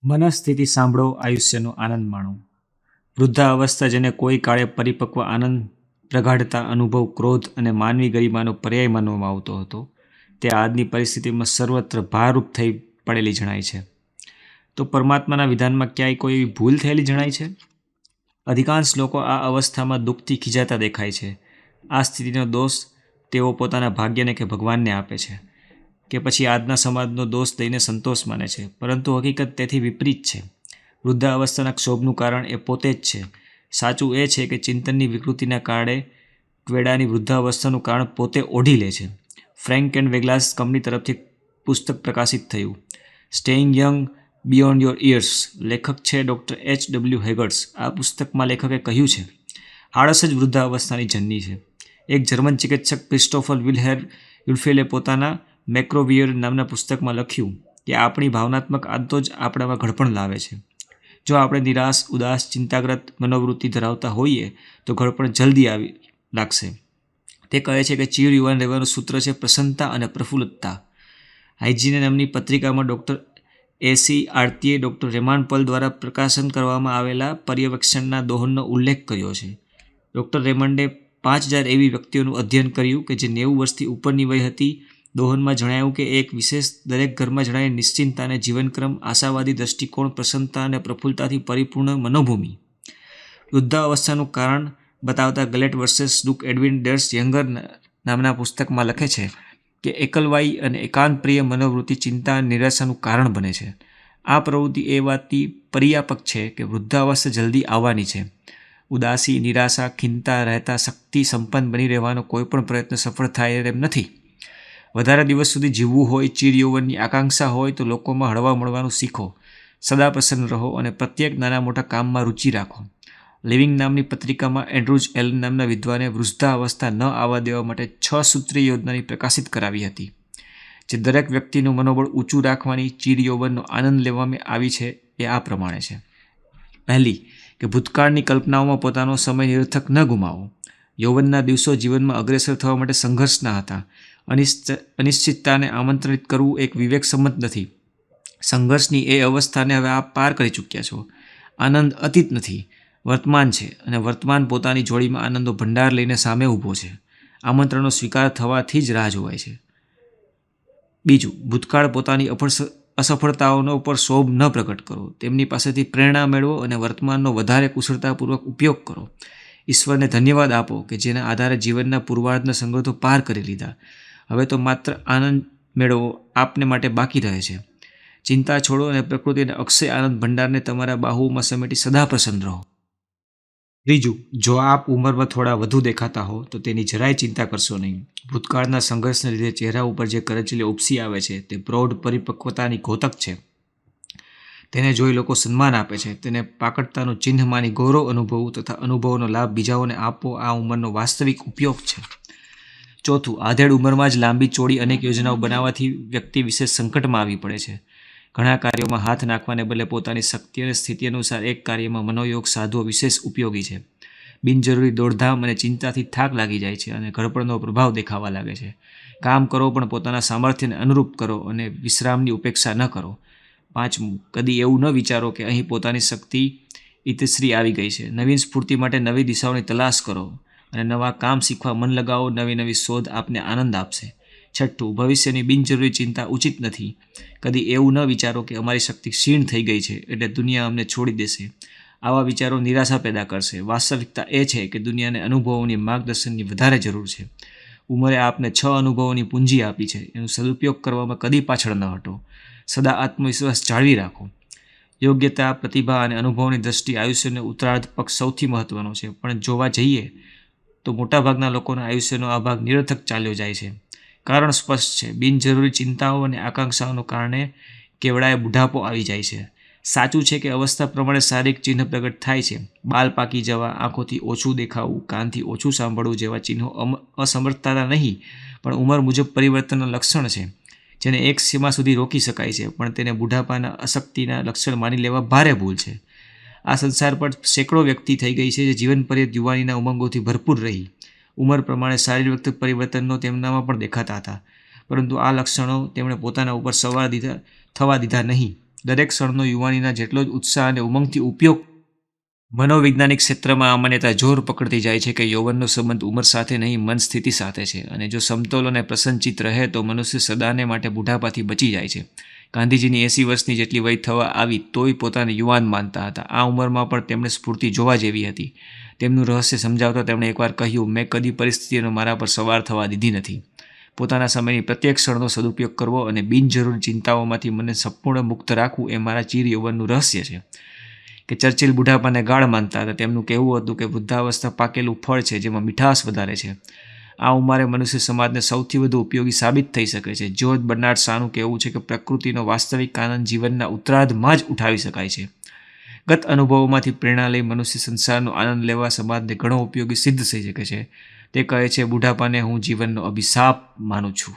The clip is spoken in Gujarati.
મનઃસ્થિતિ સાંભળો, આયુષ્યનો આનંદ માણો. વૃદ્ધાવસ્થા જેને કોઈ કાળે પરિપક્વ આનંદ, પ્રગાઢતા, અનુભવ, ક્રોધ અને માનવી ગરિમાનો પર્યાય માનવામાં આવતો હતો, તે આજની પરિસ્થિતિમાં સર્વત્ર ભારરૂપ થઈ પડેલી જણાય છે. તો પરમાત્માના વિધાનમાં ક્યાંય કોઈ એવી ભૂલ થયેલી જણાય છે? અધિકાંશ લોકો આ અવસ્થામાં દુઃખથી ખીજાતા દેખાય છે. આ સ્થિતિનો દોષ તેઓ પોતાના ભાગ્યને કે ભગવાનને આપે છે, કે પછી આજના સમાજનો દોષ દઈને સંતોષ માને છે. પરંતુ હકીકત તેથી વિપરીત છે. વૃદ્ધાવસ્થાના ક્ષોભનું કારણ એ પોતે જ છે. સાચું એ છે કે ચિંતનની વિકૃતિના કારણે ટ્વેડાની વૃદ્ધાવસ્થાનું કારણ પોતે ઓઢી લે છે. ફ્રેન્ક એન્ડ વેગલાસ કંપની તરફથી પુસ્તક પ્રકાશિત થયું, staying young beyond your years. લેખક છે ડૉક્ટર H.W. હેગર્સ. આ પુસ્તકમાં લેખકે કહ્યું છે, આળસ જ વૃદ્ધાવસ્થાની જનની છે. એક જર્મન ચિકિત્સક ક્રિસ્ટોફર વિલ્હેર યુલ્ફેલે પોતાના મેક્રોવિયર નામના પુસ્તકમાં લખ્યું કે આપણી ભાવનાત્મક આદતો જ આપણામાં ઘડપણ લાવે છે. જો આપણે નિરાશ, ઉદાસ, ચિંતાગ્રસ્ત મનોવૃત્તિ ધરાવતા હોઈએ તો ઘડપણ જલ્દી આવી લાગશે. તે કહે છે કે ચીર યુવાન રહેવાનું સૂત્ર છે પ્રસન્નતા અને પ્રફુલ્લતા. હાઇજીન નામની પત્રિકામાં ડૉક્ટર A.C. આરતીએ ડૉક્ટર રેમાન્ડ પલ દ્વારા પ્રકાશન કરવામાં આવેલા પર્યવેક્ષણના દોહનનો ઉલ્લેખ કર્યો છે. ડૉક્ટર રેમન્ડે 5000 એવી વ્યક્તિઓનું અધ્યયન કર્યું કે જે 90 વર્ષથી ઉપરની વય હતી. દોહનમાં જણાયું કે એક વિશેષ દરેક ઘરમાં જણાય નિશ્ચિંતતા અને જીવનક્રમ, આશાવાદી દ્રષ્ટિકોણ, પ્રસન્નતા અને પ્રફુલ્લતાથી પરિપૂર્ણ મનોભૂમિ. વૃદ્ધાવસ્થાનું કારણ બતાવતા ગલેટ વર્સેસ ડુક એડવિન ડેર્સ યંગર નામના પુસ્તકમાં લખે છે કે એકલવાઈ અને એકાંતપ્રિય મનોવૃત્તિ ચિંતા અને નિરાશાનું કારણ બને છે. આ પ્રવૃત્તિ એ વાતથી પર્યાપક છે કે વૃદ્ધાવસ્થા જલ્દી આવવાની છે. ઉદાસી, નિરાશા, ખિન્નતા રહેતા શક્તિ સંપન્ન બની રહેવાનો કોઈ પણ પ્રયત્ન સફળ થાય એમ નથી. વધારે દિવસ સુધી જીવવું હોય, ચીર યૌવનની આકાંક્ષા હોય તો લોકોમાં હળવા મળવાનું શીખો, સદા પ્રસન્ન રહો અને પ્રત્યેક નાના મોટા કામમાં રુચિ રાખો. લિવિંગ નામની પત્રિકામાં એન્ડ્રુજ એલન નામના વિદ્વાને વૃદ્ધાવસ્થા ન આવવા દેવા માટે 6 સૂત્રીય યોજનાની પ્રકાશિત કરાવી હતી, જે દરેક વ્યક્તિનું મનોબળ ઊંચું રાખવાની ચીર યૌવનનો આનંદ લેવામાં આવી છે. એ આ પ્રમાણે છે. પહેલી, કે ભૂતકાળની કલ્પનાઓમાં પોતાનો સમય નિરર્થક ન ગુમાવો. યૌવનના દિવસો જીવનમાં અગ્રેસર થવા માટે સંઘર્ષના હતા. અનિશ્ચિતતાને આમંત્રિત કરવું એક વિવેકસમ્મત નથી. સંઘર્ષની એ અવસ્થાને હવે આપ પાર કરી ચૂક્યા છો. આનંદ અતીત નથી, વર્તમાન છે, અને વર્તમાન પોતાની જોડીમાં આનંદનો ભંડાર લઈને સામે ઊભો છે. આમંત્રણનો સ્વીકાર થવાથી જ રાહ જોવાય છે. બીજું, ભૂતકાળ પોતાની અસફળતાઓનો પર શોભ ન પ્રગટ કરો. તેમની પાસેથી પ્રેરણા મેળવો અને વર્તમાનનો વધારે કુશળતાપૂર્વક ઉપયોગ કરો. ઈશ્વરને ધન્યવાદ આપો કે જેના આધારે જીવનના પૂર્વાર્ધના સંઘર્ષો પાર કરી લીધા. હવે તો માત્ર આનંદ મેળવો આપને માટે બાકી રહે છે. ચિંતા છોડો અને પ્રકૃતિના અક્ષય આનંદ ભંડારને તમારા બાહુઓમાં સમેટી સદા પ્રસન્ન રહો. ત્રીજું, જો આપ ઉંમરમાં થોડા વધુ દેખાતા હો તો તેની જરાય ચિંતા કરશો નહીં. ભૂતકાળના સંઘર્ષને લીધે ચહેરા ઉપર જે કરચલી ઉપસી આવે છે તે પ્રૌઢ પરિપક્વતાની ઘોતક છે. તેને જોઈ લોકો સન્માન આપે છે. તેને પાકડતાનું ચિહ્ન માની ગૌરવ અનુભવવું તથા અનુભવોનો લાભ બીજાઓને આપવો આ ઉંમરનો વાસ્તવિક ઉપયોગ છે. ચોથું, આધેડ ઉંમરમાં જ લાંબી ચોડી અનેક યોજનાઓ બનાવવાથી વ્યક્તિ વિશેષ સંકટમાં આવી પડે છે. ઘણા કાર્યોમાં હાથ નાખવાને બદલે પોતાની શક્તિ અને સ્થિતિ અનુસાર એક કાર્યમાં મનોયોગ સાધવો વિશેષ ઉપયોગી છે. બિનજરૂરી દોડધામ અને ચિંતાથી થાક લાગી જાય છે અને ઘડપણનો પ્રભાવ દેખાવા લાગે છે. કામ કરો પણ પોતાના સામર્થ્યને અનુરૂપ કરો અને વિશ્રામની ઉપેક્ષા ન કરો. પાંચમું, કદી એવું ન વિચારો કે અહીં પોતાની શક્તિ ઇતિશ્રી આવી ગઈ છે. નવીન સ્ફૂર્તિ માટે નવી દિશાઓની તલાશ કરો અને નવા કામ શીખવા મન લગાવો. નવી નવી શોધ આપને આનંદ આપશે. છઠ્ઠું, ભવિષ્યની બિનજરૂરી ચિંતા ઉચિત નથી. કદી એવું ન વિચારો કે અમારી શક્તિ ક્ષીણ થઈ ગઈ છે એટલે દુનિયા અમને છોડી દેશે. આવા વિચારો નિરાશા પેદા કરશે. વાસ્તવિકતા એ છે કે દુનિયાને અનુભવોની માર્ગદર્શનની વધારે જરૂર છે. ઉંમરે આપને 6 અનુભવોની પૂંજી આપી છે. એનો સદુપયોગ કરવામાં કદી પાછળ ન હટો. સદા આત્મવિશ્વાસ જાળવી રાખો. યોગ્યતા, પ્રતિભા અને અનુભવની દ્રષ્ટિએ આયુષ્યનો ઉત્તરાર્ધ પક્ષ સૌથી મહત્વનો છે. પણ જોવા જઈએ તો મોટાભાગના લોકોના આયુષ્યનો આ ભાગ નિરર્થક ચાલ્યો જાય છે. કારણ સ્પષ્ટ છે. બિનજરૂરી ચિંતાઓ અને આકાંક્ષાઓને કારણે કેવડાએ બુઢાપો આવી જાય છે. સાચું છે કે અવસ્થા પ્રમાણે શારીરિક ચિહ્ન પ્રગટ થાય છે. બાલ પાકી જવા, આંખોથી ઓછું દેખાવું, કાનથી ઓછું સાંભળવું જેવા ચિહ્નો અસમર્થતા નહીં પણ ઉંમર મુજબ પરિવર્તનના લક્ષણ છે, જેને એક સીમા સુધી રોકી શકાય છે. પણ તેને બુઢાપાના અશક્તિના લક્ષણ માની લેવા ભારે ભૂલ છે. આ સંસાર પર સેંકડો વ્યક્તિ થઈ ગઈ છે જે જીવન પર્યંત યુવાનીના ઉમંગોથી ભરપૂર રહી. ઉંમર પ્રમાણે શારીરિક પરિવર્તનો તેમનામાં પણ દેખાતા હતા, પરંતુ આ લક્ષણો તેમણે પોતાના ઉપર સવાર થવા દીધા નહીં. દરેક ક્ષણનો યુવાનીના જેટલો જ ઉત્સાહ અને ઉમંગથી ઉપયોગ. મનોવૈજ્ઞાનિક ક્ષેત્રમાં આ માન્યતા જોર પકડતી જાય છે કે યૌવનનો સંબંધ ઉંમર સાથે નહીં, મન સ્થિતિ સાથે છે, અને જો સમતોલ અને પ્રસન્નચિત્ત રહે તો મનુષ્ય સદાને માટે બુઢાપાથી બચી જાય છે. ગાંધીજીની 80 વર્ષની જેટલી વય થવા આવી તોય પોતાને યુવાન માનતા હતા. આ ઉંમરમાં પણ તેમણે સ્ફૂર્તિ જોવા જેવી હતી. તેમનું રહસ્ય સમજાવતા તેમણે એકવાર કહ્યું, મેં કદી પરિસ્થિતિઓને મારા પર સવાર થવા દીધી નથી. પોતાના સમયની પ્રત્યેક ક્ષણનો સદુપયોગ કરવો અને બિનજરૂરી ચિંતાઓમાંથી મને સંપૂર્ણ મુક્ત રાખવું એ મારા ચીર યૌવનનું રહસ્ય છે. કે ચર્ચિલ બુઢાપાને ગાઢ માનતા હતા. તેમનું કહેવું હતું કે વૃદ્ધાવસ્થા પાકેલું ફળ છે જેમાં મીઠાશ વધારે છે. આ ઉંમરે મનુષ્ય સમાજને સૌથી વધુ ઉપયોગી સાબિત થઈ શકે છે. જ્યોર્જ બર્નાર્ડ શાનું કહેવું છે કે પ્રકૃતિનો વાસ્તવિક આનંદ જીવનના ઉત્તરાર્ધમાં જ ઉઠાવી શકાય છે. ગત અનુભવોમાંથી પ્રેરણા લઈ મનુષ્ય સંસારનો આનંદ લેવા સમાજને ઘણો ઉપયોગી સિદ્ધ થઈ શકે છે. તે કહે છે, બુઢાપાને હું જીવનનો અભિશાપ માનું છું.